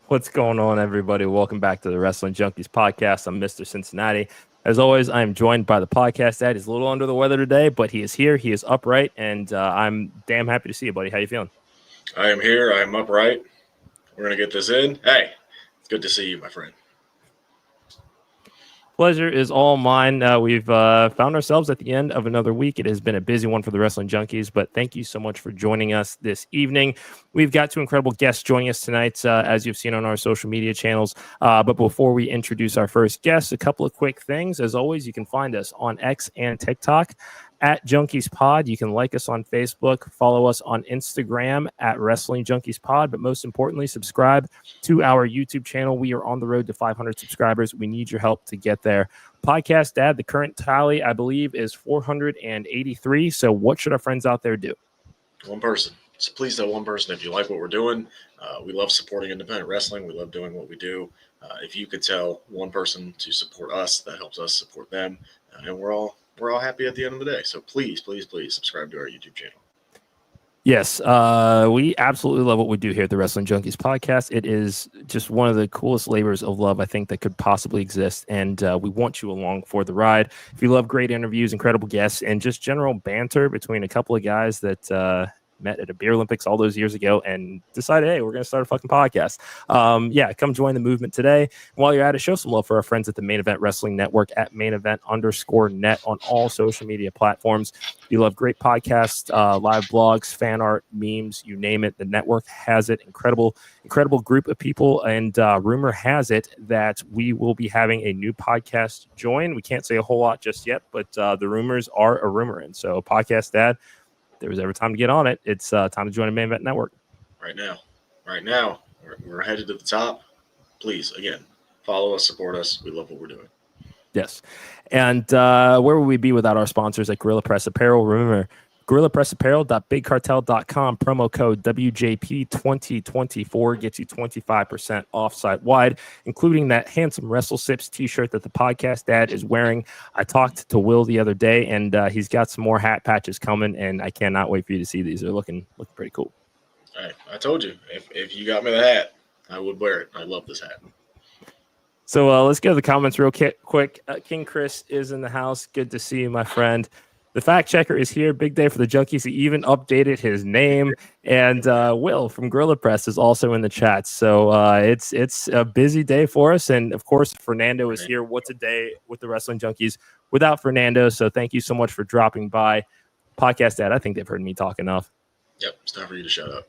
What's going on, everybody? Welcome back to the Wrestling Junkies Podcast. I'm Mr. Cincinnati. As always, I am joined by the podcast dad. He's a little under the weather today, but he is here. He is upright, and I'm damn happy to see you, buddy. How you feeling? I am here. I am upright. We're going to get this in. Hey, it's good to see you, my friend. Pleasure is all mine. We've found ourselves at the end of another week. It has been a busy one for the Wrestling Junkies, but thank you so much for joining us this evening. We've got two incredible guests joining us tonight, as you've seen on our social media channels. But before we introduce our first guest, a couple of quick things. As always, you can find us on X and TikTok at Junkies Pod. You can like us on Facebook, follow us on Instagram at Wrestling Junkies Pod, but most importantly, subscribe to our YouTube channel. We are on the road to 500 subscribers. We need your help to get there. Podcast Dad, the current tally, I believe, is 483. So what should our friends out there do? One person. So please tell one person if you like what we're doing. We love supporting independent wrestling. We love doing what we do. If you could tell one person to support us, that helps us support them. And we're all happy at the end of the day. So please subscribe to our YouTube channel. Yes, we absolutely love what we do here at the Wrestling Junkies Podcast. It is just one of the coolest labors of love I think that could possibly exist, and we want you along for the ride. If you love great interviews, incredible guests, and just general banter between a couple of guys that met at a beer Olympics all those years ago and decided, hey, we're going to start a fucking podcast. Come join the movement today. And while you're at it, show some love for our friends at the Main Event Wrestling Network at mainevent_net on all social media platforms. If you love great podcasts, live blogs, fan art, memes, you name it, the network has it. Incredible group of people. And rumor has it that we will be having a new podcast join. We can't say a whole lot just yet, but the rumors are a rumor. And so Podcast Dad, if there was ever time to get on it, it's time to join the Main Event Network. Right now, we're headed to the top. Please, again, follow us, support us. We love what we're doing. Yes. And where would we be without our sponsors at Gorilla Press Apparel? Remember, GorillaPressApparel.BigCartel.com, promo code WJP2024 gets you 25% off site wide, including that handsome Wrestle Sips t-shirt that the podcast dad is wearing. I talked to Will the other day, and he's got some more hat patches coming, and I cannot wait for you to see these. They're looking pretty cool. Hey, I told you, if you got me the hat, I would wear it. I love this hat. So let's go to the comments real quick. King Chris is in the house. Good to see you, my friend. The fact checker is here. Big day for the Junkies. He even updated his name. And Will from Gorilla Press is also in the chat. So it's a busy day for us. And, of course, Fernando is here. What's a day with the Wrestling Junkies without Fernando? So thank you so much for dropping by. Podcast Dad, I think they've heard me talk enough. Yep, it's time for you to shut up.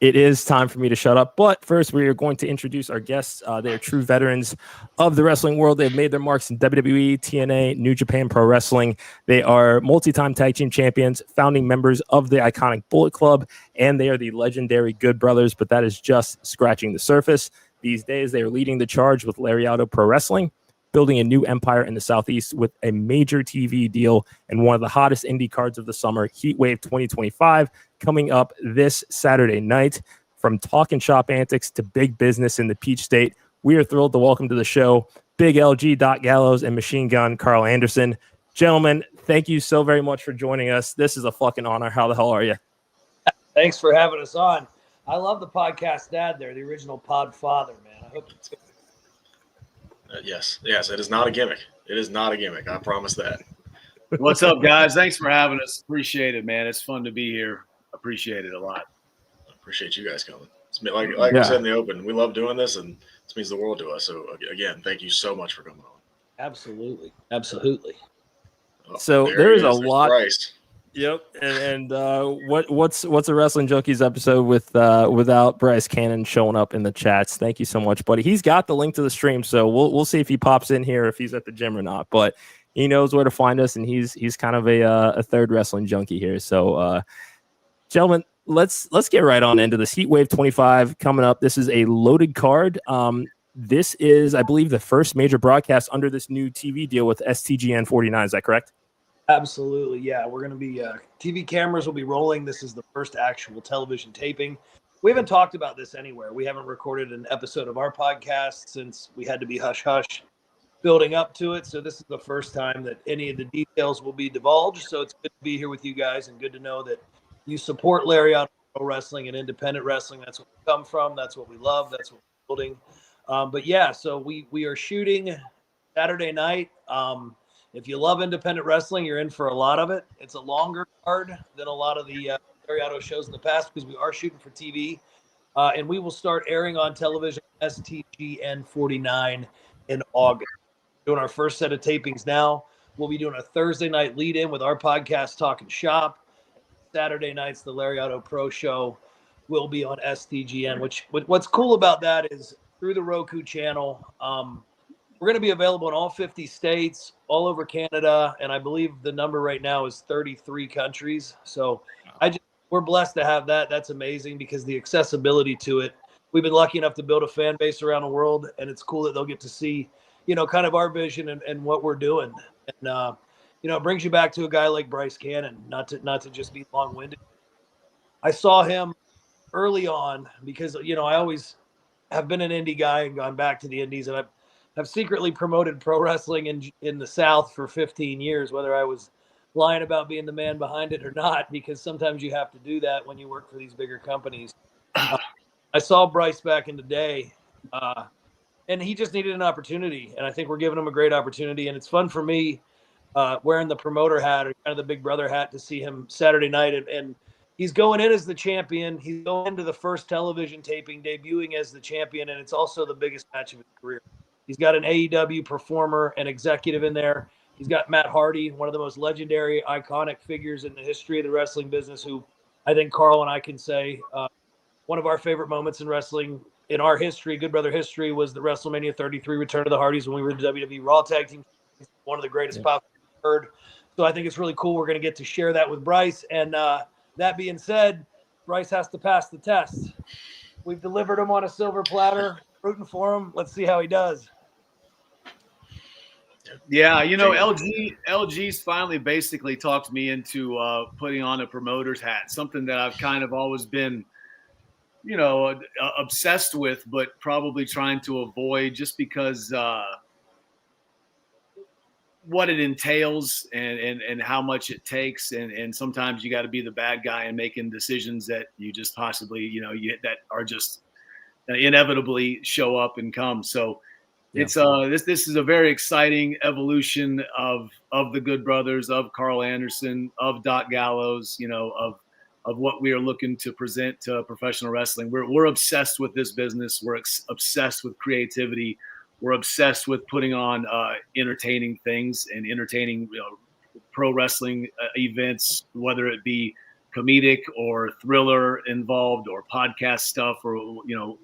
It is time for me to shut up. But first, we are going to introduce our guests. They are true veterans of the wrestling world. They've made their marks in WWE, TNA, New Japan Pro Wrestling. They are multi-time tag team champions, founding members of the iconic Bullet Club, and they are the legendary Good Brothers, but that is just scratching the surface. These days, they are leading the charge with Lariato Pro Wrestling, building a new empire in the Southeast with a major TV deal and one of the hottest indie cards of the summer, Heat Wave 2025, coming up this Saturday night. From talk and shop antics to big business in the Peach State, we are thrilled to welcome to the show Big LG, Doc Gallows, and Machine Gun Carl Anderson. Gentlemen, thank you so very much for joining us. This is a fucking honor. How the hell are you? Thanks for having us on. I love the podcast dad there, the original pod father, man. I hope it's good. Yes, it is not a gimmick. It is not a gimmick. I promise that. What's up, guys? Thanks for having us. Appreciate it, man. It's fun to be here. Appreciate it a lot. I appreciate you guys coming. It's like I said in the open, we love doing this, and this means the world to us. So, again, thank you so much for coming on. Absolutely. Oh, so there's a lot. Bryce. Yep, and what's a Wrestling Junkies episode without Bryce Cannon showing up in the chats? Thank you so much, buddy. He's got the link to the stream, so we'll see if he pops in here, if he's at the gym or not. But he knows where to find us, and he's kind of a third Wrestling Junkie here. So, gentlemen, let's get right on into this. Heat Wave 25 coming up. This is a loaded card. This is, I believe, the first major broadcast under this new TV deal with STGN 49. Is that correct? Absolutely, yeah. We're going to be TV cameras will be rolling. This is the first actual television taping. We haven't talked about this anywhere. We haven't recorded an episode of our podcast since we had to be hush-hush building up to it. So this is the first time that any of the details will be divulged. So it's good to be here with you guys and good to know that you support Lariato Pro Wrestling and independent wrestling. That's what we come from. That's what we love. That's what we building. But yeah, so we are shooting Saturday night. If you love independent wrestling, you're in for a lot of it. It's a longer card than a lot of the Lariato shows in the past because we are shooting for TV. And we will start airing on television STGN 49 in August. Doing our first set of tapings now. We'll be doing a Thursday night lead-in with our podcast, Talking Shop. Saturday nights, the Lariato Pro Show will be on STGN, what's cool about that is through the Roku channel, we're going to be available in all 50 states, all over Canada, and I believe the number right now is 33 countries. So we're blessed to have that. That's amazing because the accessibility to it, we've been lucky enough to build a fan base around the world, and it's cool that they'll get to see, kind of our vision and what we're doing. And, it brings you back to a guy like Bryce Cannon, not to just be long-winded. I saw him early on because, I always have been an indie guy and gone back to the indies, and I've secretly promoted pro wrestling in the South for 15 years, whether I was lying about being the man behind it or not, because sometimes you have to do that when you work for these bigger companies. I saw Bryce back in the day, and he just needed an opportunity, and I think we're giving him a great opportunity, and it's fun for me wearing the promoter hat or kind of the big brother hat to see him Saturday night, and he's going in as the champion. He's going into the first television taping, debuting as the champion, and it's also the biggest match of his career. He's got an AEW performer and executive in there. He's got Matt Hardy, one of the most legendary, iconic figures in the history of the wrestling business, who I think Carl and I can say one of our favorite moments in wrestling in our history, Good Brother history, was the WrestleMania 33 return of the Hardys when we were the WWE Raw Tag Team. One of the greatest pops I've heard. So I think it's really cool. We're going to get to share that with Bryce. And that being said, Bryce has to pass the test. We've delivered him on a silver platter. Rooting for him. Let's see how he does. Yeah, LG's finally basically talked me into putting on a promoter's hat, something that I've kind of always been, obsessed with, but probably trying to avoid just because what it entails and how much it takes. And sometimes you got to be the bad guy and making decisions that you just possibly, that are just inevitably show up and come. So it's this is a very exciting evolution of the Good Brothers, of Carl Anderson, of Doc Gallows, of what we are looking to present to professional wrestling. We're obsessed with this business. We're obsessed with creativity. We're obsessed with putting on entertaining things and entertaining pro wrestling events, whether it be comedic or thriller involved or podcast stuff or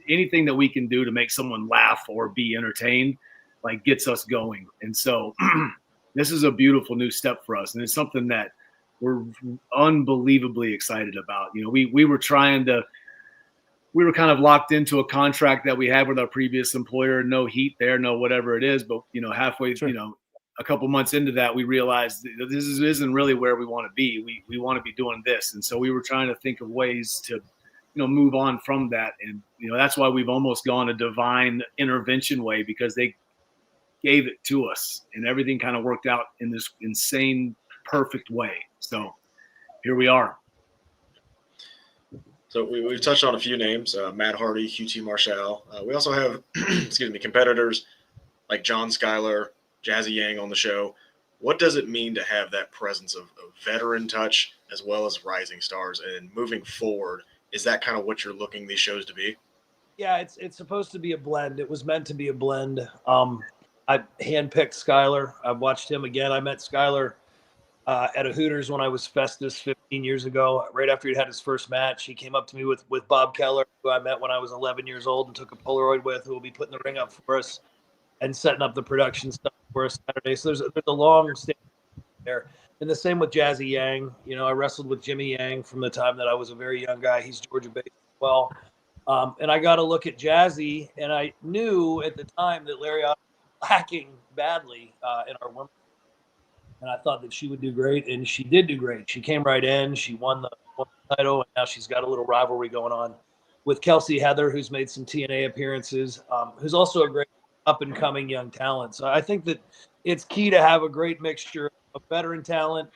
anything that we can do to make someone laugh or be entertained, like gets us going. And so this is a beautiful new step for us, and it's something that we're unbelievably excited about. We were kind of locked into a contract that we had with our previous employer, no heat there, no whatever it is, but halfway a couple months into that, we realized that this isn't really where we want to be. We want to be doing this. And so we were trying to think of ways to, move on from that. And, that's why we've almost gone a divine intervention way, because they gave it to us and everything kind of worked out in this insane, perfect way. So here we are. So we've touched on a few names, Matt Hardy, QT Marshall. We also have, competitors like John Schuyler, Jazzy Yang on the show. What does it mean to have that presence of veteran touch as well as rising stars? And moving forward, is that kind of what you're looking these shows to be? Yeah, it's supposed to be a blend. It was meant to be a blend. I handpicked Schuyler. I've watched him again. I met Schuyler at a Hooters when I was Festus 15 years ago, right after he'd had his first match. He came up to me with Bob Keller, who I met when I was 11 years old and took a Polaroid with, who will be putting the ring up for us and setting up the production stuff for us Saturday. So there's a long stay there. And the same with Jazzy Yang. I wrestled with Jimmy Yang from the time that I was a very young guy. He's Georgia-based as well. And I got to look at Jazzy, and I knew at the time that Lariato was lacking badly in our women. And I thought that she would do great, and she did do great. She came right in. She won the title, and now she's got a little rivalry going on with Kelsey Heather, who's made some TNA appearances, who's also a great up-and-coming young talent. So I think that it's key to have a great mixture of veteran talent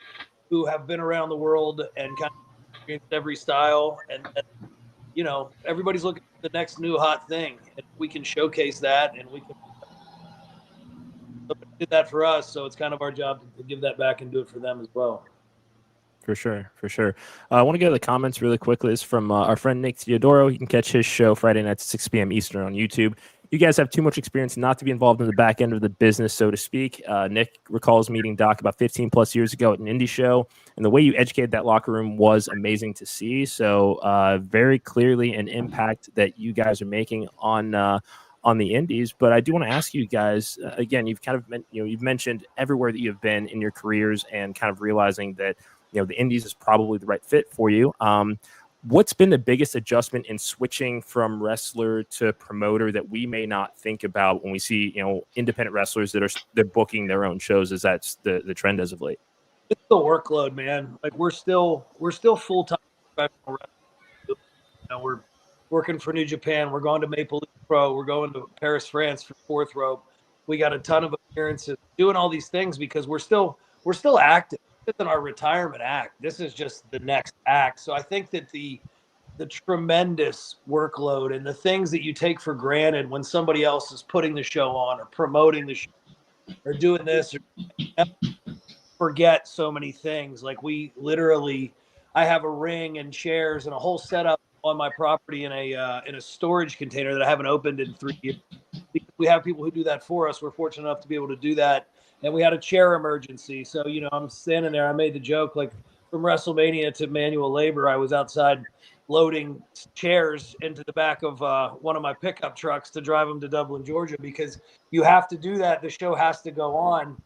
who have been around the world and kind of experienced every style, and everybody's looking for the next new hot thing, and we can showcase that, and we can do that for us. So it's kind of our job to give that back and do it for them as well. For sure. I want to go to the comments really quickly. It's from our friend Nick Teodoro. You can catch his show Friday nights at 6 p.m. Eastern on YouTube. You guys have too much experience not to be involved in the back end of the business, so to speak. Nick recalls meeting Doc about 15 plus years ago at an indie show, and the way you educated that locker room was amazing to see. So very clearly an impact that you guys are making on the indies. But I do want to ask you guys, again, you've kind of you've mentioned everywhere that you've been in your careers and kind of realizing that the indies is probably the right fit for you. What's been the biggest adjustment in switching from wrestler to promoter that we may not think about when we see, independent wrestlers that they're booking their own shows, as that's the trend as of late? It's the workload, man. Like we're still full-time professional wrestlers. We're working for New Japan. We're going to Maple Leaf Pro. We're going to Paris, France for Fourth Rope. We got a ton of appearances, doing all these things because we're still active. This isn't our retirement act. This is just the next act. So I think that the tremendous workload and the things that you take for granted when somebody else is putting the show on or promoting the show or doing this, or forget so many things. Like I have a ring and chairs and a whole setup on my property in a storage container that I haven't opened in 3 years. Because we have people who do that for us. We're fortunate enough to be able to do that. And we had a chair emergency. So, I'm standing there. I made the joke, like from WrestleMania to manual labor, I was outside loading chairs into the back of one of my pickup trucks to drive them to Dublin, Georgia, because you have to do that. The show has to go on.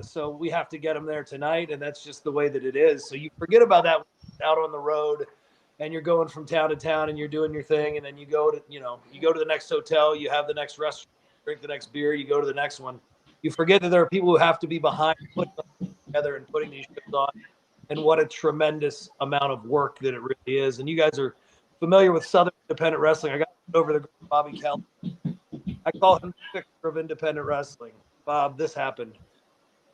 So we have to get them there tonight. And that's just the way that it is. So you forget about that out on the road and you're going from town to town and you're doing your thing. And then you go to the next hotel, you have the next restaurant, drink the next beer, you go to the next one. You forget that there are people who have to be behind putting them together and putting these shows on, and what a tremendous amount of work that it really is. And you guys are familiar with Southern independent wrestling. I got over the Bobby Kelly. I call him the fixer of independent wrestling. Bob, this happened.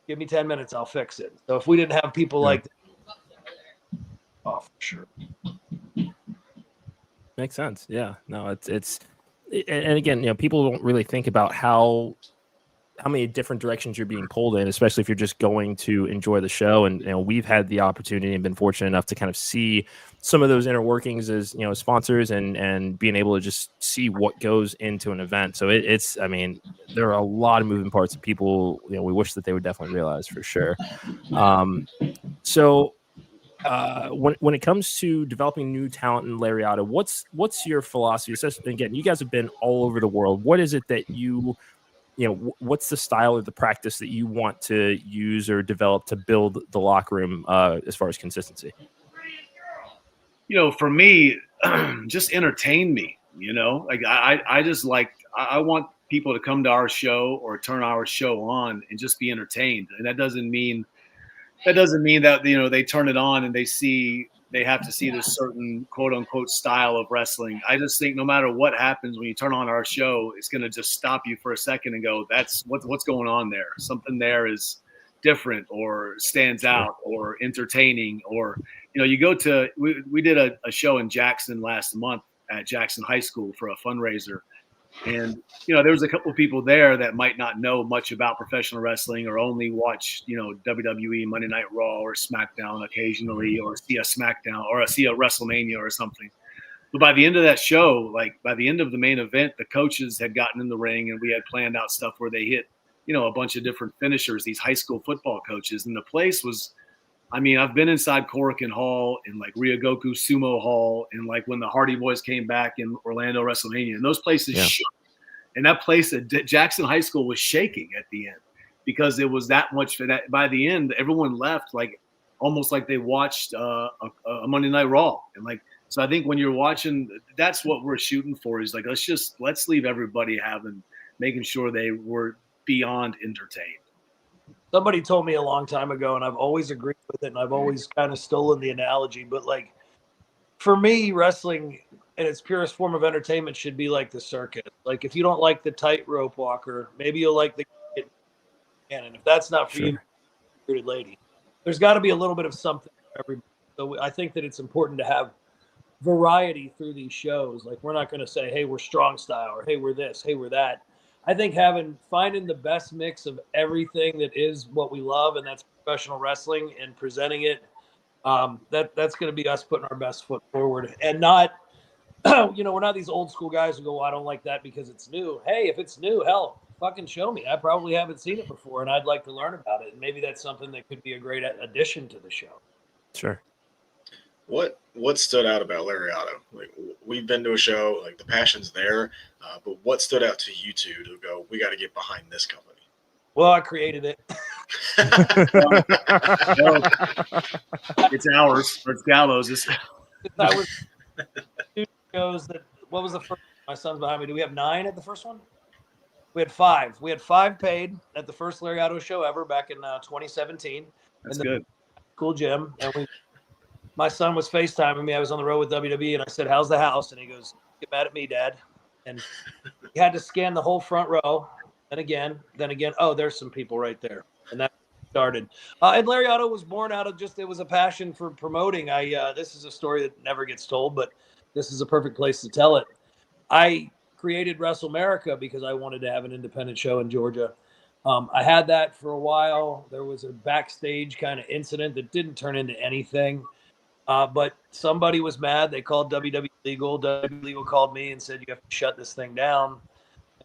Give me 10 minutes, I'll fix it. So if we didn't have people like that, oh, for sure. Makes sense. Yeah. No, it's and again, people don't really think about how many different directions you're being pulled in, especially if you're just going to enjoy the show. And, we've had the opportunity and been fortunate enough to kind of see some of those inner workings as, sponsors and being able to just see what goes into an event. So there are a lot of moving parts that people, we wish that they would definitely realize for sure. When it comes to developing new talent in Lariato, what's your philosophy? Again, you guys have been all over the world. What is it that what's the style or the practice that you want to use or develop to build the locker room as far as consistency? For me, just entertain me, like I want people to come to our show or turn our show on and just be entertained. And that doesn't mean that, they turn it on and they have to see this certain quote unquote style of wrestling. I just think no matter what happens when you turn on our show, it's going to just stop you for a second and go, that's what's going on there. Something there is different or stands out or entertaining, or, you go to, we did a show in Jackson last month at Jackson High School for a fundraiser. And, there was a couple of people there that might not know much about professional wrestling or only watch, WWE Monday Night Raw or SmackDown occasionally, or see a SmackDown or see a WrestleMania or something. But by the end of that show, like by the end of the main event, the coaches had gotten in the ring and we had planned out stuff where they hit, a bunch of different finishers, these high school football coaches. And the place was, I've been inside Korakuen Hall and like Ryogoku Sumo Hall and like when the Hardy Boys came back in Orlando WrestleMania, and those places shook. And that place at Jackson High School was shaking at the end because it was that much. That by the end, everyone left like almost like they watched a Monday Night Raw. And like, so I think when you're watching, that's what we're shooting for, is like, let's leave everybody making sure they were beyond entertained. Somebody told me a long time ago, and I've always agreed with it, and I've always kind of stolen the analogy, but like for me, wrestling in its purest form of entertainment should be like the circus. Like if you don't like the tightrope walker, maybe you'll like the cannon. If that's not for you, bearded lady, there's got to be a little bit of something for everybody. So I think that it's important to have variety through these shows. Like, we're not going to say, hey, we're strong style, or hey, we're this, hey, we're that. I think finding the best mix of everything that is what we love, and that's professional wrestling, and presenting it, that's going to be us putting our best foot forward, and not, we're not these old school guys who go, well, I don't like that because it's new. Hey, if it's new, hell, fucking show me. I probably haven't seen it before, and I'd like to learn about it. And maybe that's something that could be a great addition to the show. Sure. What stood out about Lariato? Like, we've been to a show, like the passion's there, but what stood out to you two to go, we got to get behind this company? Well, I created it. It's ours. It's Gallows. I was 2 shows that. What was the first? My son's behind me. Do we have 9 at the first one? We had 5. We had 5 paid at the first Lariato show ever back in 2017. That's good. Cool gym. And my son was FaceTiming me. I was on the road with WWE, and I said, "How's the house?" And he goes, "Get mad at me, Dad." And he had to scan the whole front row. And then again. Oh, there's some people right there, and that started. And Lariato was born out of it was a passion for promoting. This is a story that never gets told, but this is a perfect place to tell it. I created Wrestle America because I wanted to have an independent show in Georgia. I had that for a while. There was a backstage kind of incident that didn't turn into anything. But somebody was mad. They called WWE Legal. WWE Legal called me and said, you have to shut this thing down.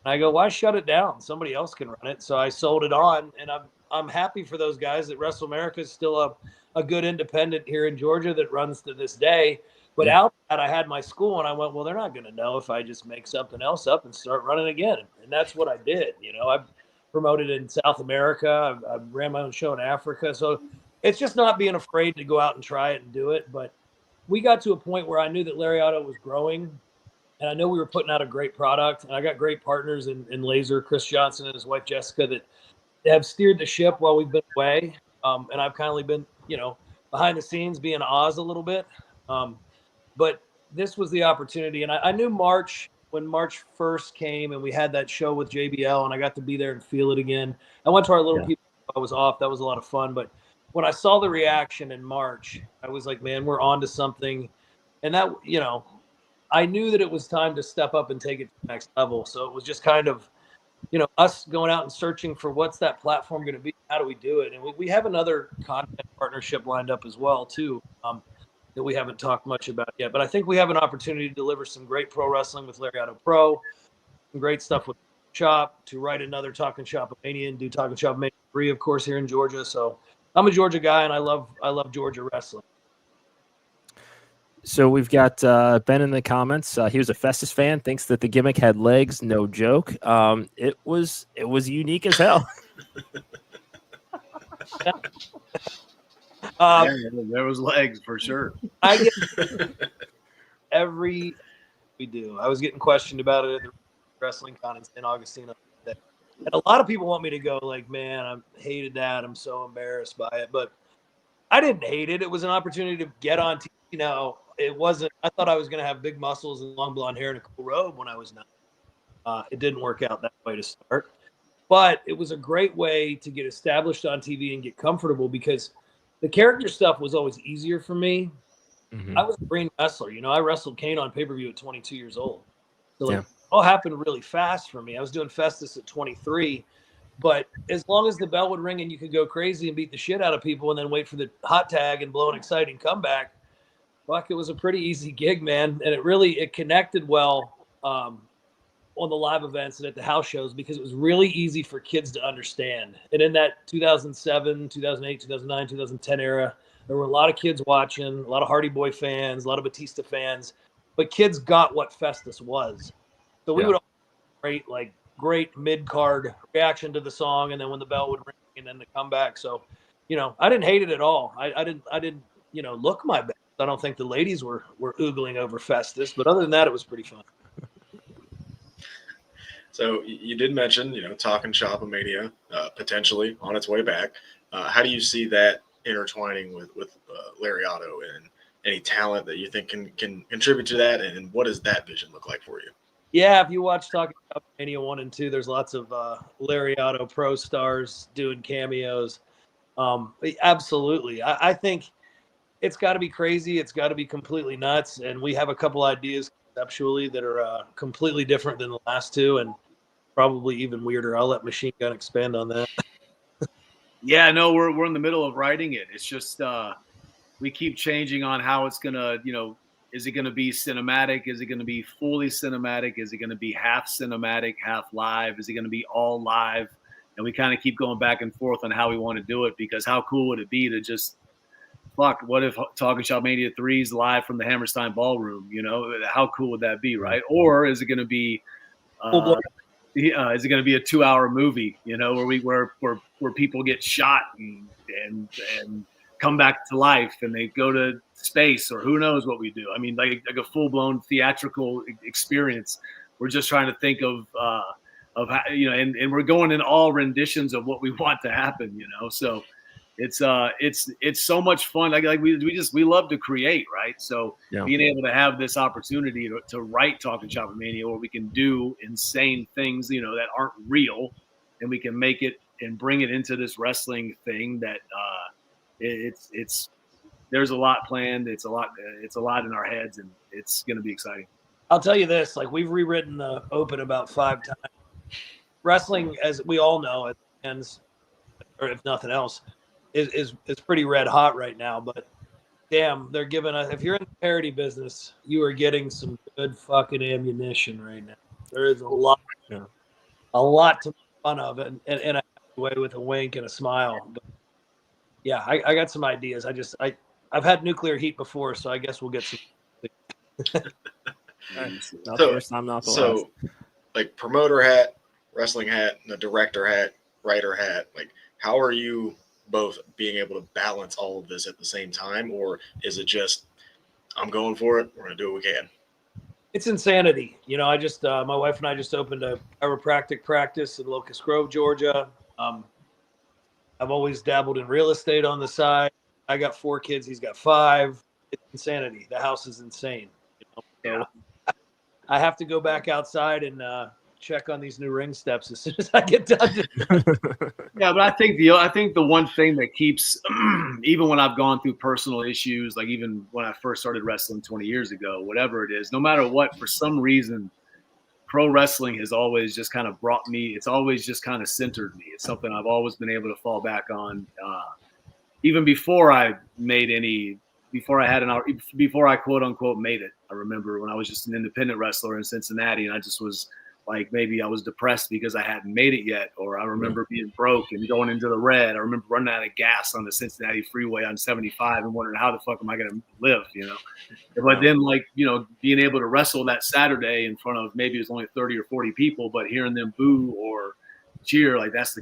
And I go, why shut it down? Somebody else can run it. So I sold it on, and I'm happy for those guys that Wrestle America is still a good independent here in Georgia that runs to this day. But out of that, I had my school, and I went, well, they're not going to know if I just make something else up and start running again. And that's what I did. I've promoted in South America. I ran my own show in Africa. So it's just not being afraid to go out and try it and do it. But we got to a point where I knew that Lariato was growing, and I know we were putting out a great product. And I got great partners in Laser, Chris Johnson and his wife Jessica, that have steered the ship while we've been away. And I've kindly been, behind the scenes being Oz a little bit. But this was the opportunity. And I knew when March 1st came and we had that show with JBL, and I got to be there and feel it again. I went to our little people. I was off. That was a lot of fun. But when I saw the reaction in March, I was like, man, we're on to something. And that, I knew that it was time to step up and take it to the next level. So it was just kind of, us going out and searching for what's that platform going to be? How do we do it? And we have another content partnership lined up as well, too, that we haven't talked much about yet. But I think we have an opportunity to deliver some great pro wrestling with Lariato Pro, some great stuff with Shop, to write another Talking Shop Mania and do Talking Shop Mania 3, of course, here in Georgia. So I'm a Georgia guy, and I love Georgia wrestling. So we've got Ben in the comments. He was a Festus fan, thinks that the gimmick had legs. No joke. It was unique as hell. There was legs for sure. I get we do. I was getting questioned about it at the Wrestling Con in St. Augustine. And a lot of people want me to go like, man, I hated that. I'm so embarrassed by it. But I didn't hate it. It was an opportunity to get on TV. It wasn't. I thought I was going to have big muscles and long blonde hair and a cool robe when I was 9. It didn't work out that way to start. But it was a great way to get established on TV and get comfortable, because the character stuff was always easier for me. Mm-hmm. I was a green wrestler. I wrestled Kane on pay-per-view at 22 years old. So it all happened really fast for me. I was doing Festus at 23. But as long as the bell would ring and you could go crazy and beat the shit out of people and then wait for the hot tag and blow an exciting comeback, fuck, it was a pretty easy gig, man. And it connected well on the live events and at the house shows, because it was really easy for kids to understand. And in that 2007, 2008, 2009, 2010 era, there were a lot of kids watching, a lot of Hardy Boy fans, a lot of Batista fans, but kids got what Festus was. So we would all great mid-card reaction to the song, and then when the bell would ring and then the comeback. So, I didn't hate it at all. I didn't look my best. I don't think the ladies were oogling over Festus, but other than that, it was pretty fun. So you did mention, Talking Shop Mania potentially on its way back. How do you see that intertwining with Lariato, and any talent that you think can contribute to that? And what does that vision look like for you? Yeah, if you watch Talking Shop Mania 1 and 2, there's lots of Lariato Pro stars doing cameos. Absolutely. I think it's got to be crazy. It's got to be completely nuts. And we have a couple ideas conceptually that are completely different than the last two, and probably even weirder. I'll let Machine Gun expand on that. Yeah, no, we're in the middle of writing it. It's just we keep changing on how it's gonna, is it gonna be cinematic? Is it gonna be fully cinematic? Is it gonna be half cinematic, half live? Is it gonna be all live? And we kind of keep going back and forth on how we want to do it, because how cool would it be to just what if Talking Shop Mania 3 is live from the Hammerstein Ballroom? How cool would that be, right? Or is it going to be is it going to be a 2-hour movie, where people get shot and come back to life and they go to space, or who knows what we do? I mean, like a full-blown theatrical experience. We're just trying to think of how, and we're going in all renditions of what we want to happen, so it's so much fun. Like we love to create, right? So being able to have this opportunity to write Talking Shop Mania, where we can do insane things, that aren't real, and we can make it and bring it into this wrestling thing that there's a lot planned. It's a lot in our heads, and it's going to be exciting. I'll tell you this, like, we've rewritten the open about 5 times. Wrestling, as we all know, it ends, or if nothing else, is pretty red hot right now. But damn, they're giving us, if you're in the parody business, you are getting some good fucking ammunition right now. There is a lot to make fun of, and I way with a wink and a smile. But yeah, I got some ideas. I've had nuclear heat before, so I guess we'll get some. So, like, promoter hat, wrestling hat, and a director hat, writer hat. Like, how are you both being able to balance all of this at the same time, or is it just, I'm going for it, we're gonna do what we can? It's insanity. I just my wife and I just opened a chiropractic practice in Locust Grove, Georgia. I've always dabbled in real estate on the side. I got 4 kids, he's got 5. It's insanity. The house is insane. So I have to go back outside and check on these new ring steps as soon as I get done. Yeah, but I think the one thing that keeps, even when I've gone through personal issues, like even when I first started wrestling 20 years ago, whatever it is, no matter what, for some reason, pro wrestling has always just kind of brought me. It's always just kind of centered me. It's something I've always been able to fall back on, even before I made any. Before I quote unquote made it. I remember when I was just an independent wrestler in Cincinnati, and I just was like, maybe I was depressed because I hadn't made it yet. Or I remember being broke and going into the red. I remember running out of gas on the Cincinnati freeway on 75 and wondering how the fuck am I going to live, But then, like, being able to wrestle that Saturday in front of, maybe it was only 30 or 40 people, but hearing them boo or cheer, like, that's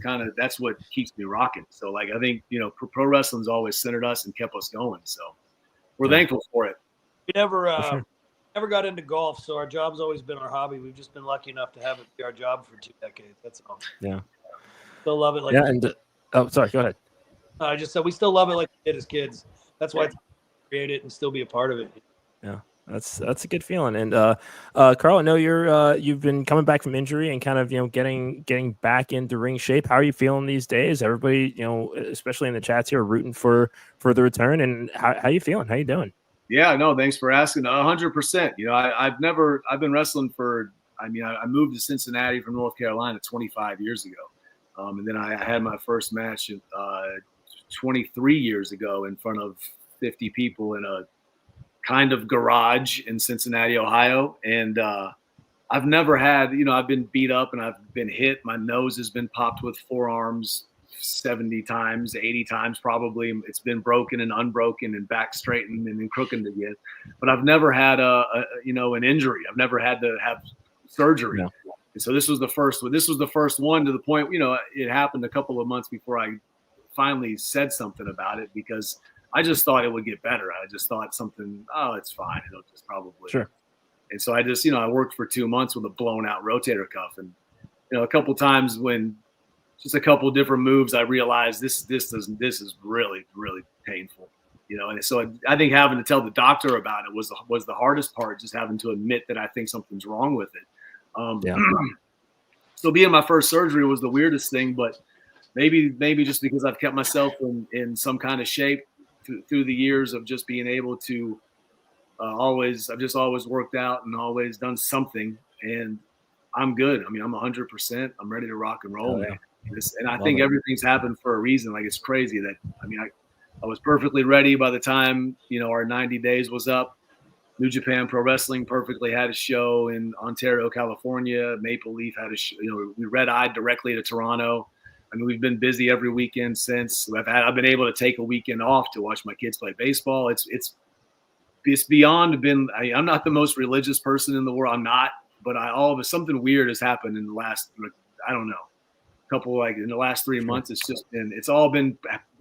what keeps me rocking. So, like, I think, pro wrestling's always centered us and kept us going. So we're thankful for it. We never got into golf, so our job's always been our hobby. We've just been lucky enough to have it be our job for 2 decades. That's all. Yeah. Still love it. Like, sorry, go ahead. I just said we still love it like we did as kids. That's why it's create it and still be a part of it. Yeah. That's a good feeling. And Carl, I know you've been coming back from injury and kind of getting back into ring shape. How are you feeling these days? Everybody, especially in the chats here, are rooting for the return. And how you feeling? How you doing? Yeah, no, thanks for asking. 100%. I've been wrestling I moved to Cincinnati from North Carolina 25 years ago, and then I had my first match 23 years ago in front of 50 people in a kind of garage in Cincinnati, Ohio. And I've never had, I've been beat up and I've been hit. My nose has been popped with forearms 70 times, 80 times probably. It's been broken and unbroken and back straightened and then crooked again. But I've never had an injury. I've never had to have surgery. No. And so this was the first one, to the point, it happened a couple of months before I finally said something about it, because I just thought it would get better. I just thought it's fine. It'll just probably. Sure. And so I just, I worked for 2 months with a blown out rotator cuff. And, a couple times when just a couple different moves, I realized this is really, really painful, And so I think having to tell the doctor about it was the hardest part, just having to admit that I think something's wrong with it. So being my first surgery was the weirdest thing, but maybe just because I've kept myself in some kind of shape through the years of just being able to I've just always worked out and always done something, and I'm good. I mean, I'm 100%. I'm ready to rock and roll now. And I think everything's happened for a reason. Like, it's crazy that, I mean, I was perfectly ready by the time, our 90 days was up. New Japan Pro Wrestling perfectly had a show in Ontario, California. Maple Leaf had a show. We red-eyed directly to Toronto. I mean, we've been busy every weekend since. I've been able to take a weekend off to watch my kids play baseball. It's beyond been. I'm not the most religious person in the world. I'm not, but something weird has happened in the last, I don't know, in the last 3 months. It's all been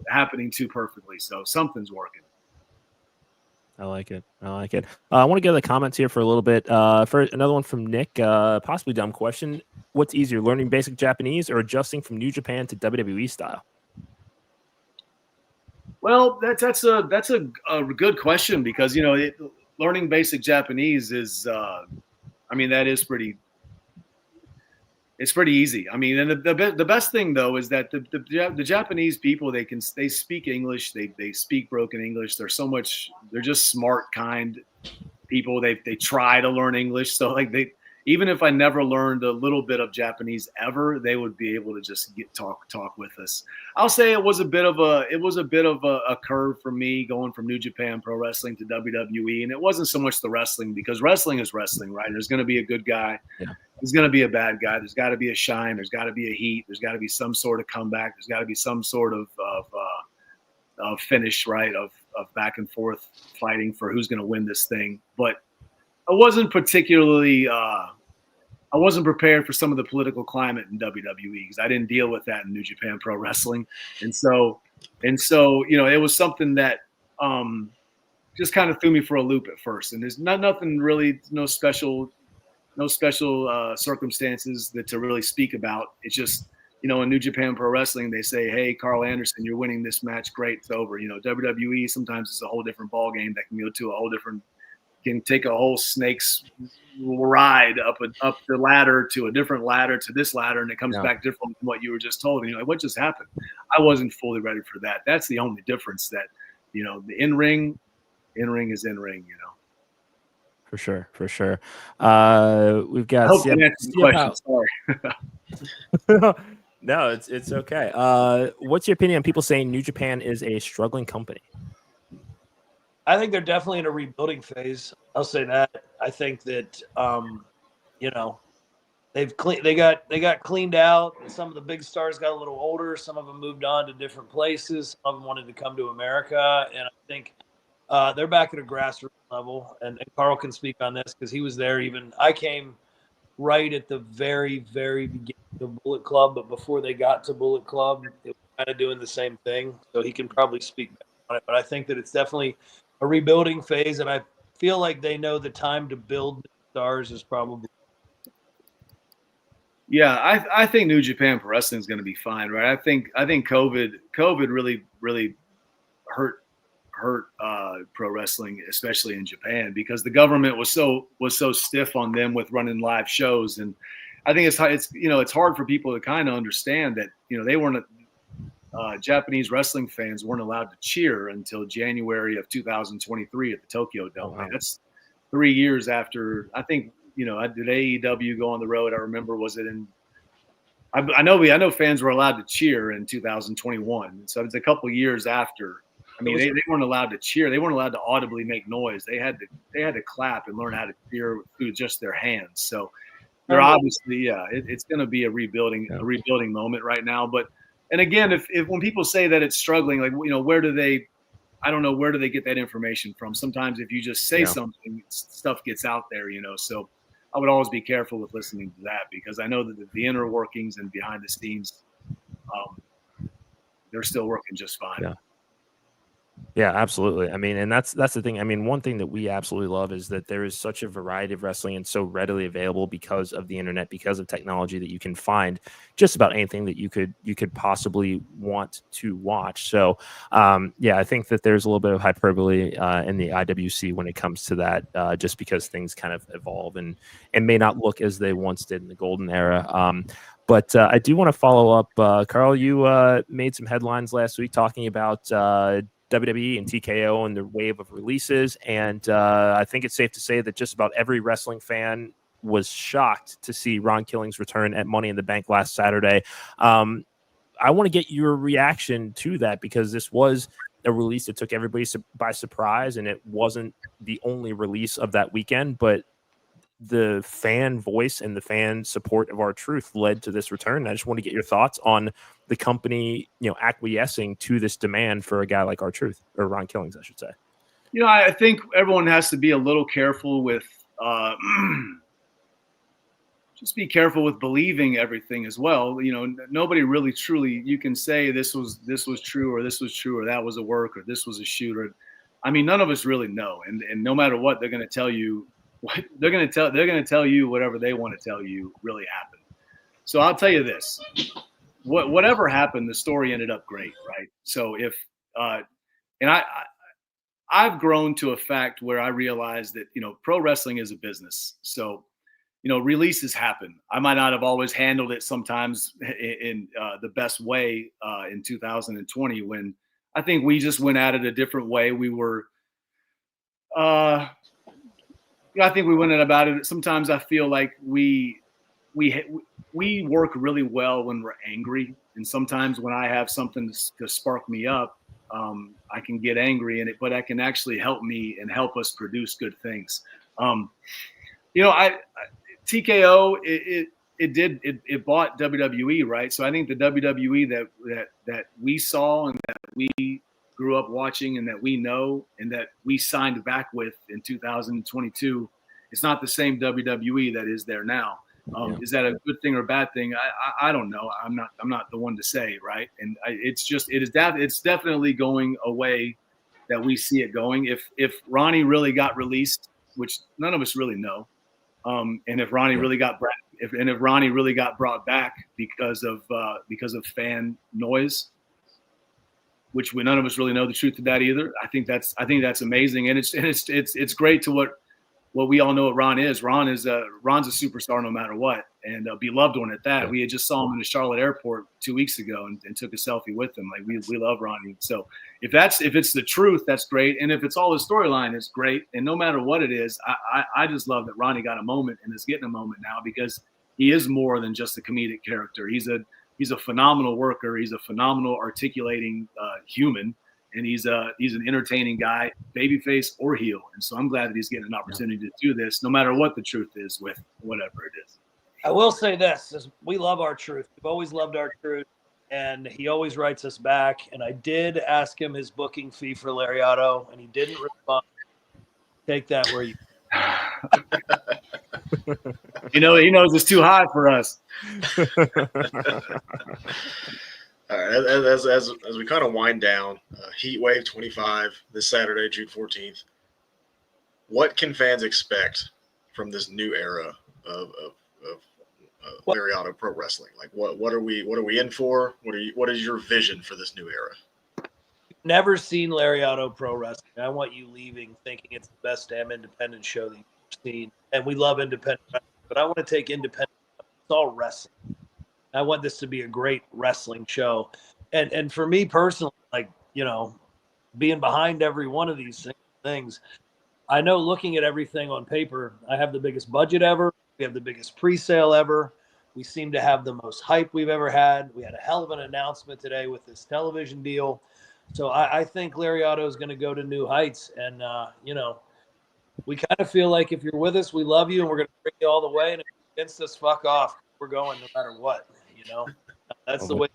happening too perfectly. So something's working. I like it. I want to get the comments here for a little bit. For another one from Nick, possibly dumb question. What's easier, learning basic Japanese or adjusting from New Japan to WWE style? Well, that's a good question, because learning basic Japanese is that is pretty. It's pretty easy. I mean, and the best thing though is that the Japanese people, they speak English, they speak broken English. They're just smart, kind people. They try to learn English, so like even if I never learned a little bit of Japanese ever, they would be able to just talk with us. I'll say it was a bit of a curve for me going from New Japan Pro Wrestling to WWE, and it wasn't so much the wrestling, because wrestling is wrestling, right? There's going to be a good guy. Yeah. There's going to be a bad guy. There's got to be a shine. There's got to be a heat. There's got to be some sort of comeback. There's got to be some sort of finish, right? Of back and forth fighting for who's going to win this thing. But I wasn't particularly I wasn't prepared for some of the political climate in WWE, because I didn't deal with that in New Japan Pro Wrestling, and so it was something that just kind of threw me for a loop at first. And there's nothing really, no special circumstances to really speak about. It's just, in New Japan Pro Wrestling, they say, hey, Carl Anderson, you're winning this match. Great. It's over. WWE, sometimes it's a whole different ball game that can go to a whole different, can take a whole snake's ride up the ladder to a different ladder to this ladder. And it comes back different from what you were just told. And you're like, what just happened? I wasn't fully ready for that. That's the only difference, that, the in-ring is in-ring, For sure. We've got. I hope that answers the question. Sorry. No, it's okay. What's your opinion on people saying New Japan is a struggling company? I think they're definitely in a rebuilding phase. I'll say that. I think that they got cleaned out. Some of the big stars got a little older. Some of them moved on to different places. Some of them wanted to come to America, and I think they're back at a grassroots level. And Carl can speak on this, because he was there. Even I came right at the very, very beginning of Bullet Club, but before they got to Bullet Club, it was kind of doing the same thing. So he can probably speak on it. But I think that it's definitely a rebuilding phase, and I feel like they know the time to build stars is probably. Yeah, I think New Japan Pro Wrestling is going to be fine, right? I think COVID really hurt pro wrestling, especially in Japan, because the government was so stiff on them with running live shows. And I think it's hard for people to kind of understand that they weren't Japanese wrestling fans weren't allowed to cheer until January of 2023 at the Tokyo Dome. Oh, wow. That's 3 years after. I think did AEW go on the road? I remember, was it in? I know fans were allowed to cheer in 2021, so it's a couple years after. I mean, they weren't allowed to cheer. They weren't allowed to audibly make noise. They had to clap and learn how to cheer through just their hands. So they're obviously, it's going to be a rebuilding moment right now. But, and again, if when people say that it's struggling, like, where do they get that information from? Sometimes if you just say something, stuff gets out there, So I would always be careful with listening to that, because I know that the inner workings and behind the scenes, they're still working just fine. Yeah. Yeah, absolutely. I mean, and that's the thing. I mean, one thing that we absolutely love is that there is such a variety of wrestling and so readily available because of the internet, because of technology, that you can find just about anything that you could possibly want to watch. So, I think that there's a little bit of hyperbole in the IWC when it comes to that, just because things kind of evolve and may not look as they once did in the golden era. But I do want to follow up. Carl, you made some headlines last week talking about WWE and TKO and their wave of releases. And I think it's safe to say that just about every wrestling fan was shocked to see Ron Killing's return at Money in the Bank last Saturday. I want to get your reaction to that, because this was a release that took everybody by surprise, and it wasn't the only release of that weekend, but the fan voice and the fan support of R-Truth led to this return. And I just want to get your thoughts on the company, acquiescing to this demand for a guy like R-Truth, or Ron Killings, I should say. I think everyone has to be a little careful with just be careful with believing everything as well. Nobody really truly, you can say this was true, or this was true, or that was a work, or this was a shoot, or none of us really know. And no matter what, they're going to tell you what they're going to tell you whatever they want to tell you really happened. So I'll tell you this, whatever happened, the story ended up great. Right. So if, and I've grown to a fact where I realize that, pro wrestling is a business. So, releases happen. I might not have always handled it sometimes in the best way in 2020, when I think we just went at it a different way. We were, I think we went about it. Sometimes I feel like we work really well when we're angry. And sometimes when I have something to spark me up, I can get angry in it, but that can actually help me and help us produce good things. TKO, it bought WWE, right? So I think the WWE that we saw and that we grew up watching and that we know and that we signed back with in 2022, it's not the same WWE that is there now. Is that a good thing or a bad thing? I don't know. I'm not the one to say, right? And it's definitely going a way that we see it going. If Ronnie really got released, which none of us really know. And if Ronnie really got brought back because of fan noise, which none of us really know the truth of that either. I think that's amazing, and it's great to what we all know what Ron is. Ron's a superstar no matter what, and a beloved one at that. Yeah. We had just saw him in the Charlotte airport 2 weeks ago and took a selfie with him. Like we love Ronnie. So if it's the truth, that's great. And if it's all his storyline, it's great. And no matter what it is, I just love that Ronnie got a moment and is getting a moment now, because he is more than just a comedic character. He's a phenomenal worker. He's a phenomenal articulating human. And he's an entertaining guy, babyface or heel. And so I'm glad that he's getting an opportunity to do this, no matter what the truth is with whatever it is. I will say this, is we love R-Truth. We've always loved R-Truth, and he always writes us back. And I did ask him his booking fee for Lariato, and he didn't respond. Take that where you he knows it's too high for us. All right, as we kind of wind down, Heat Wave 25 this Saturday, June 14th. What can fans expect from this new era of Lariato Pro Wrestling? Like, what are we in for? What is your vision for this new era? Never seen Lariato Pro Wrestling. I want you leaving thinking it's the best damn independent show that you've seen. And we love independent wrestling, but I want to take independent. It's all wrestling. I want this to be a great wrestling show. And for me personally, like, being behind every one of these things, I know looking at everything on paper, I have the biggest budget ever. We have the biggest pre-sale ever. We seem to have the most hype we've ever had. We had a hell of an announcement today with this television deal. So I think Lariato is going to go to new heights. And, we kind of feel like if you're with us, we love you and we're going to bring you all the way. And if you're against us, fuck off. We're going no matter what, That's the way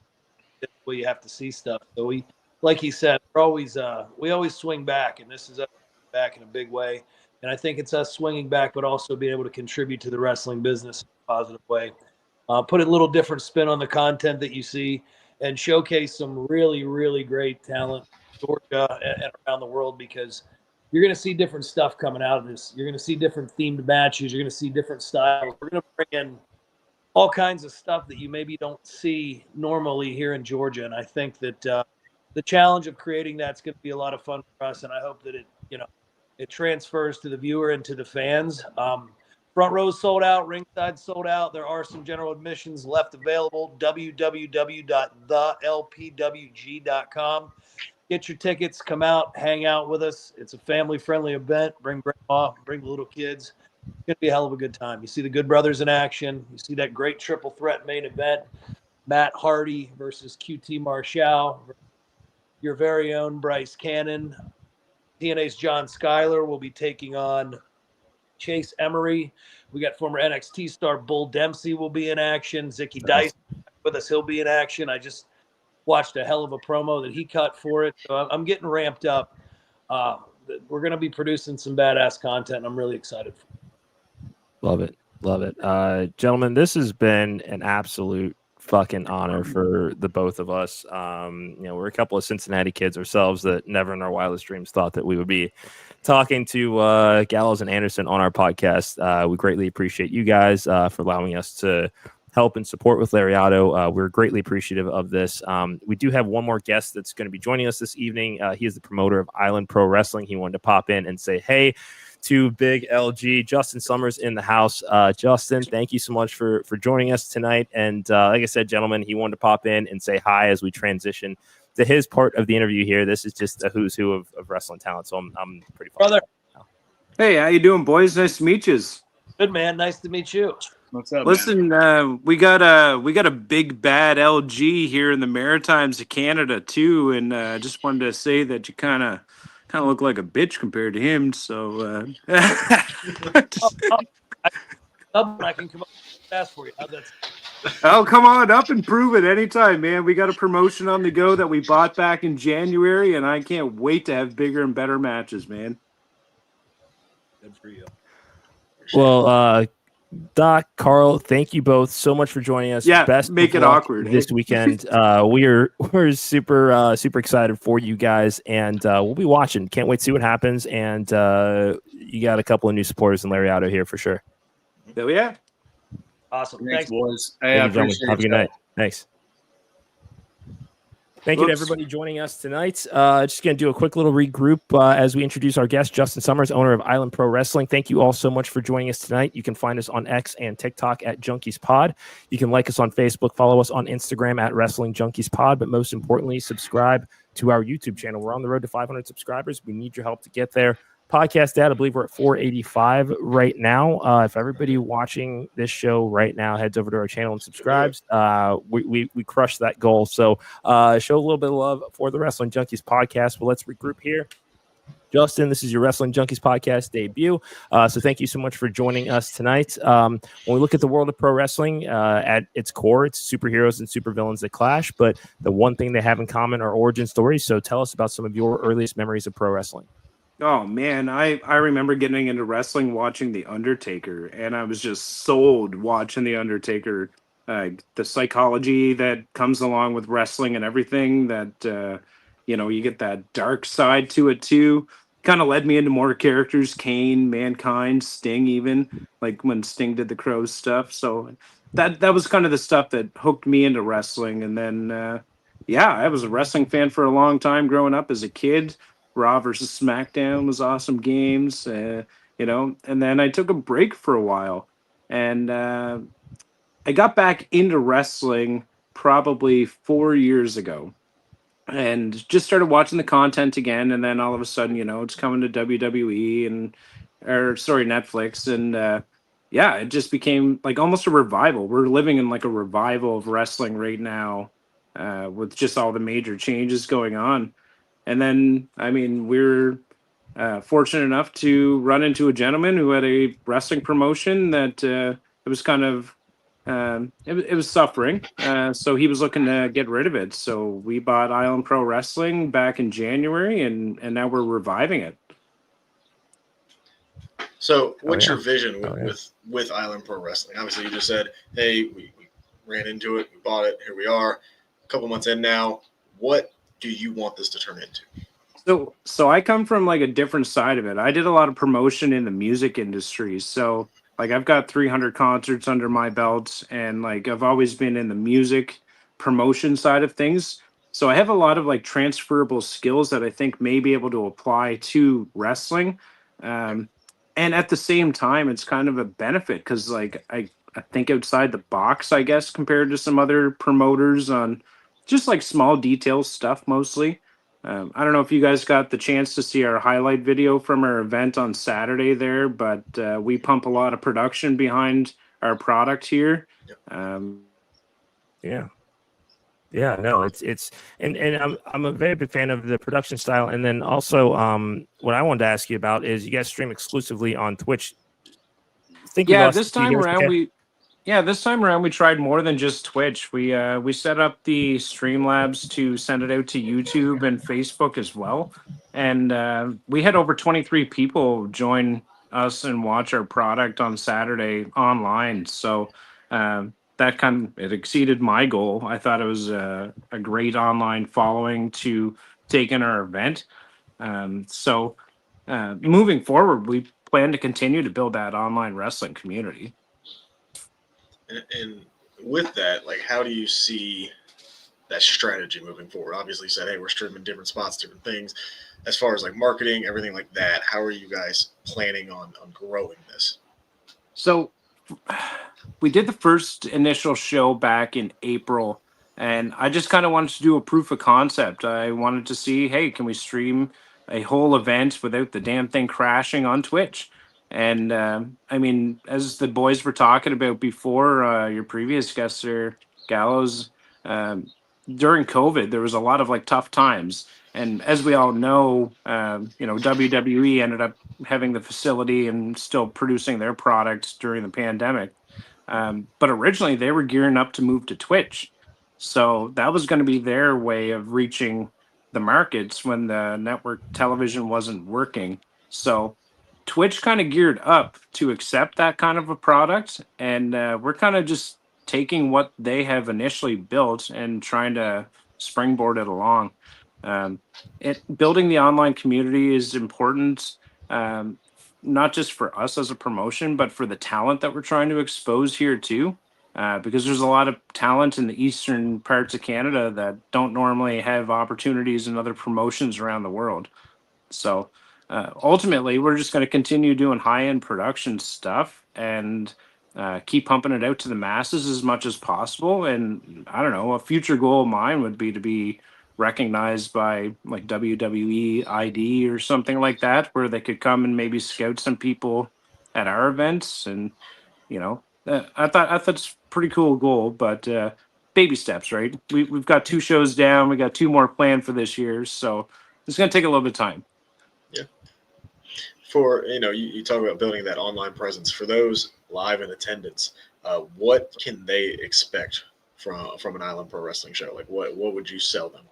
you have to see stuff. So we, like he said, we always swing back, and this is us back in a big way. And I think it's us swinging back, but also being able to contribute to the wrestling business in a positive way. Put a little different spin on the content that you see, and showcase some really, really great talent in Georgia and around the world, because you're going to see different stuff coming out of this. You're going to see different themed matches. You're going to see different styles. We're going to bring in all kinds of stuff that you maybe don't see normally here in Georgia. And I think that the challenge of creating that's going to be a lot of fun for us. And I hope that it transfers to the viewer and to the fans. Front row sold out, ringside sold out. There are some general admissions left available. www.thelpwg.com. Get your tickets, come out, hang out with us. It's a family-friendly event. Bring grandma, bring the little kids. It's going to be a hell of a good time. You see the Good Brothers in action. You see that great triple threat main event. Matt Hardy versus QT Marshall. Your very own Bryce Cannon. TNA's John Schuyler will be taking on Chase Emery. We got former NXT star Bull Dempsey will be in action. Zicky Dice with us. He'll be in action. I just watched a hell of a promo that he cut for it. So I'm getting ramped up. We're going to be producing some badass content, and I'm really excited for it. Love it. Love it. Gentlemen, this has been an absolute fucking honor for the both of us. We're a couple of Cincinnati kids ourselves that never in our wildest dreams thought that we would be talking to Gallows and Anderson on our podcast. We greatly appreciate you guys for allowing us to help and support with Lariato. We're greatly appreciative of this. We do have one more guest that's going to be joining us this evening. He is the promoter of Island Pro Wrestling. He wanted to pop in and say, hey, to Big LG. Justin Summers in the house. Justin, thank you so much for joining us tonight. And like I said, gentlemen, he wanted to pop in and say hi as we transition to his part of the interview here. This is just a who's who of wrestling talent, so I'm pretty fun. Brother. Hey, how you doing, boys? Nice to meet you. Good, man. Nice to meet you. What's up? Listen, we got a big bad LG here in the Maritimes of Canada too, and just wanted to say that you kind of look like a bitch compared to him. So I can come up fast for you. Oh, come on up and prove it anytime, man. We got a promotion on the go that we bought back in January, and I can't wait to have bigger and better matches, man. Good for you. Well, Doc, Carl, thank you both so much for joining us. Yeah, best make it awkward this weekend. We're super excited for you guys, and we'll be watching. Can't wait to see what happens. And you got a couple of new supporters in Lariato here for sure. Oh yeah, Awesome. Thanks, Thanks. boys. Hey, I Thank you, gentlemen. appreciate Have a good it. night. Thanks. Thank you to everybody joining us tonight. Just going to do a quick little regroup as we introduce our guest, Justin Summers, owner of Island Pro Wrestling. Thank you all so much for joining us tonight. You can find us on X and TikTok at Junkies Pod. You can like us on Facebook, follow us on Instagram at Wrestling Junkies Pod, but most importantly, subscribe to our YouTube channel. We're on the road to 500 subscribers. We need your help to get there. Podcast data, I believe we're at 485 right now. If everybody watching this show right now heads over to our channel and subscribes, we crushed that goal. So show a little bit of love for the Wrestling Junkies podcast. But let's regroup here. Justin, this is your Wrestling Junkies podcast debut. So thank you so much for joining us tonight. When we look at the world of pro wrestling, at its core, it's superheroes and supervillains that clash. But the one thing they have in common are origin stories. So tell us about some of your earliest memories of pro wrestling. Oh man, I remember getting into wrestling watching The Undertaker, and I was just sold watching The Undertaker. The psychology that comes along with wrestling and everything that you get that dark side to it too. Kind of led me into more characters: Kane, Mankind, Sting, even like when Sting did the Crows stuff. So that was kind of the stuff that hooked me into wrestling. And then I was a wrestling fan for a long time growing up as a kid. Raw versus SmackDown was awesome games, and then I took a break for a while, and I got back into wrestling probably 4 years ago, and just started watching the content again, and then all of a sudden, it's coming to WWE Netflix, and it just became like almost a revival. We're living in like a revival of wrestling right now, with just all the major changes going on. And then, we're fortunate enough to run into a gentleman who had a wrestling promotion that it was kind of, it was suffering. So he was looking to get rid of it. So we bought Island Pro Wrestling back in January, and now we're reviving it. So what's your vision with Island Pro Wrestling? Obviously, you just said, hey, we ran into it, we bought it, here we are, a couple months in now. What do you want this to turn into? So I come from like a different side of it. I did a lot of promotion in the music industry. So like I've got 300 concerts under my belt, and like I've always been in the music promotion side of things. So I have a lot of like transferable skills that I think may be able to apply to wrestling. And at the same time, it's kind of a benefit because like I think outside the box, I guess, compared to some other promoters on just like small details stuff mostly. I don't know if you guys got the chance to see our highlight video from our event on Saturday there, but we pump a lot of production behind our product here. Yeah. Yeah, no, it's and I'm a very big fan of the production style. And then also what I wanted to ask you about is you guys stream exclusively on Twitch. This time around we tried more than just Twitch. We set up the Streamlabs to send it out to YouTube and Facebook as well. And we had over 23 people join us and watch our product on Saturday online. So it exceeded my goal. I thought it was a great online following to take in our event. Moving forward, we plan to continue to build that online wrestling community. And with that, like, how do you see that strategy moving forward? Obviously, you said, hey, we're streaming different spots, different things. As far as like marketing, everything like that, how are you guys planning on growing this? So we did the first initial show back in April, and I just kind of wanted to do a proof of concept. I wanted to see, hey, can we stream a whole event without the damn thing crashing on Twitch? And I mean, as the boys were talking about before, your previous guest, Sir Gallows, during COVID, there was a lot of like tough times. And as we all know, WWE ended up having the facility and still producing their products during the pandemic. But originally they were gearing up to move to Twitch. So that was going to be their way of reaching the markets when the network television wasn't working. So Twitch kind of geared up to accept that kind of a product. And we're kind of just taking what they have initially built and trying to springboard it along. Building the online community is important, not just for us as a promotion, but for the talent that we're trying to expose here too. Because there's a lot of talent in the eastern parts of Canada that don't normally have opportunities in other promotions around the world. So ultimately, we're just going to continue doing high-end production stuff and keep pumping it out to the masses as much as possible. And I don't know, a future goal of mine would be to be recognized by like WWE ID or something like that, where they could come and maybe scout some people at our events. And I thought it's a pretty cool goal, but baby steps, right? We've got 2 shows down, we got 2 more planned for this year, so it's going to take a little bit of time. Yeah. For you talk about building that online presence for those live in attendance. What can they expect from an Island Pro Wrestling show? Like, what would you sell them on?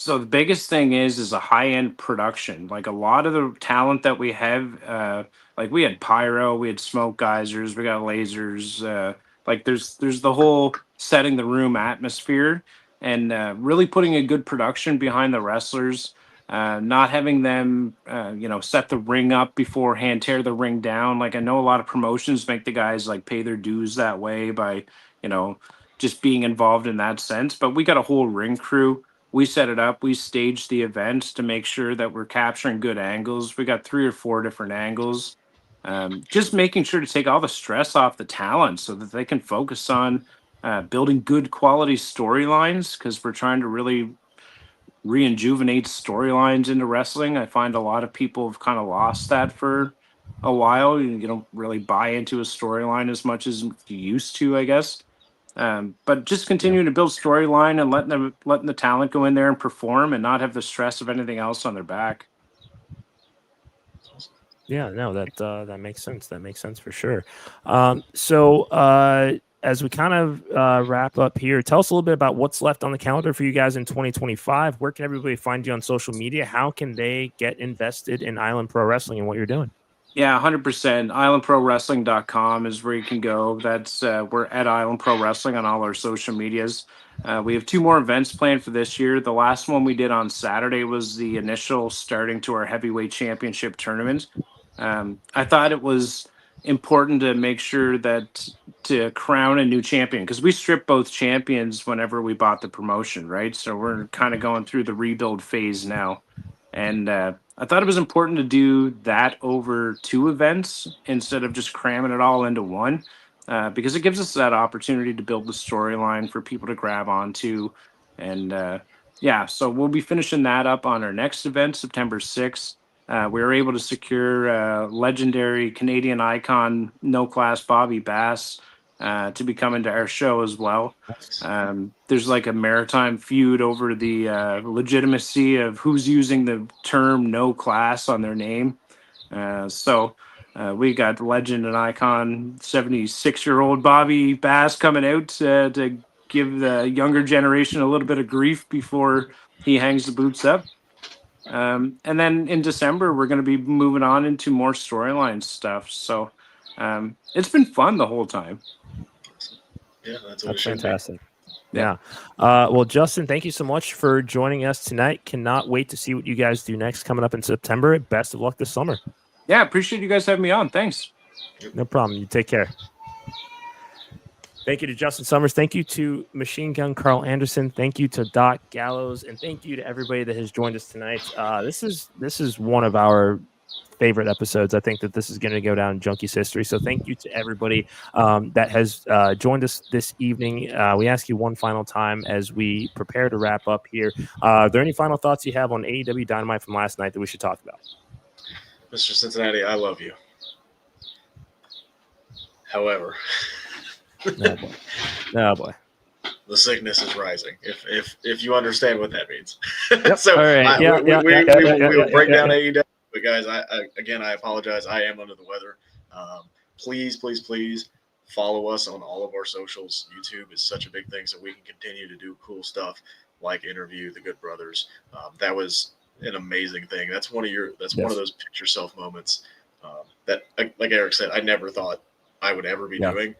So the biggest thing is a high-end production. Like a lot of the talent that we have, like we had pyro, we had smoke geysers, we got lasers. Like there's the whole setting the room atmosphere and really putting a good production behind the wrestlers. Not having them, set the ring up beforehand, tear the ring down. Like I know a lot of promotions make the guys like pay their dues that way by, just being involved in that sense. But we got a whole ring crew. We set it up. We staged the events to make sure that we're capturing good angles. We got 3 or 4 different angles. Just making sure to take all the stress off the talent so that they can focus on building good quality storylines, because we're trying to really rejuvenate storylines into wrestling. I find a lot of people have kind of lost that for a while. You don't really buy into a storyline as much as you used to, I guess. But just continuing to build storyline and letting the talent go in there and perform and not have the stress of anything else on their back. Yeah, no, that makes sense. That makes sense for sure. So as we kind of wrap up here, tell us a little bit about what's left on the calendar for you guys in 2025. Where can everybody find you on social media? How can they get invested in Island Pro Wrestling and what you're doing? Yeah, 100%. IslandProWrestling.com is where you can go. That's we're at Island Pro Wrestling on all our social medias. We have 2 more events planned for this year. The last one we did on Saturday was the initial starting to our heavyweight championship tournament. I thought it was important to make sure that to crown a new champion, because we stripped both champions whenever we bought the promotion, right? So we're kind of going through the rebuild phase now. And I thought it was important to do that over 2 events instead of just cramming it all into one, because it gives us that opportunity to build the storyline for people to grab onto and Yeah, so we'll be finishing that up on our next event, September 6th. We were able to secure legendary Canadian icon, no class Bobby Bass, to be coming to our show as well. There's like a maritime feud over the legitimacy of who's using the term no class on their name. So we got legend and icon 76-year-old Bobby Bass coming out to give the younger generation a little bit of grief before he hangs the boots up. And then in December, we're going to be moving on into more storyline stuff. So it's been fun the whole time. Yeah, that's fantastic. Yeah. Well, Justin, thank you so much for joining us tonight. Cannot wait to see what you guys do next coming up in September. Best of luck this summer. Yeah, appreciate you guys having me on. Thanks. No problem. You take care. Thank you to Justin Summers. Thank you to Machine Gun Carl Anderson. Thank you to Doc Gallows, and thank you to everybody that has joined us tonight. This is one of our favorite episodes. I think that this is going to go down in Junkies history. So thank you to everybody that has joined us this evening. We ask you one final time as we prepare to wrap up here. Are there any final thoughts you have on AEW Dynamite from last night that we should talk about? Mr. Cincinnati, I love you. However, oh boy, the sickness is rising. If you understand what that means. Yep. So all right. we'll break down AEW. But guys, I apologize. I am under the weather. Please follow us on all of our socials. YouTube is such a big thing, so we can continue to do cool stuff like interview the Good Brothers. That was an amazing thing. That's one of those picture self moments that, like Eric said, I never thought I would ever be doing.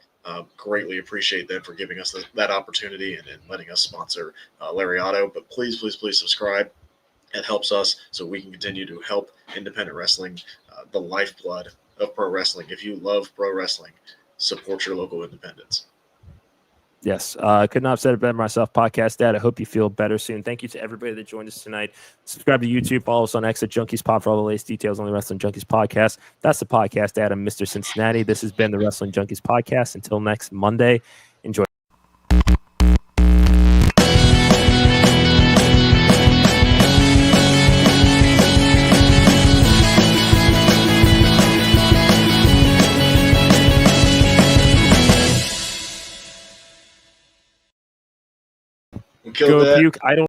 Greatly appreciate them for giving us that opportunity and letting us sponsor Lariato. But please subscribe. It helps us so we can continue to help independent wrestling, the lifeblood of pro wrestling. If you love pro wrestling, support your local independents. Yes, I could not have said it better myself. Podcast Dad, I hope you feel better soon. Thank you to everybody that joined us tonight. Subscribe to YouTube, follow us on X at Junkies Pop for all the latest details on the Wrestling Junkies Podcast. That's the Podcast Dad. I'm Mr. Cincinnati. This has been the Wrestling Junkies Podcast. Until next Monday, enjoy. Go puke. I don't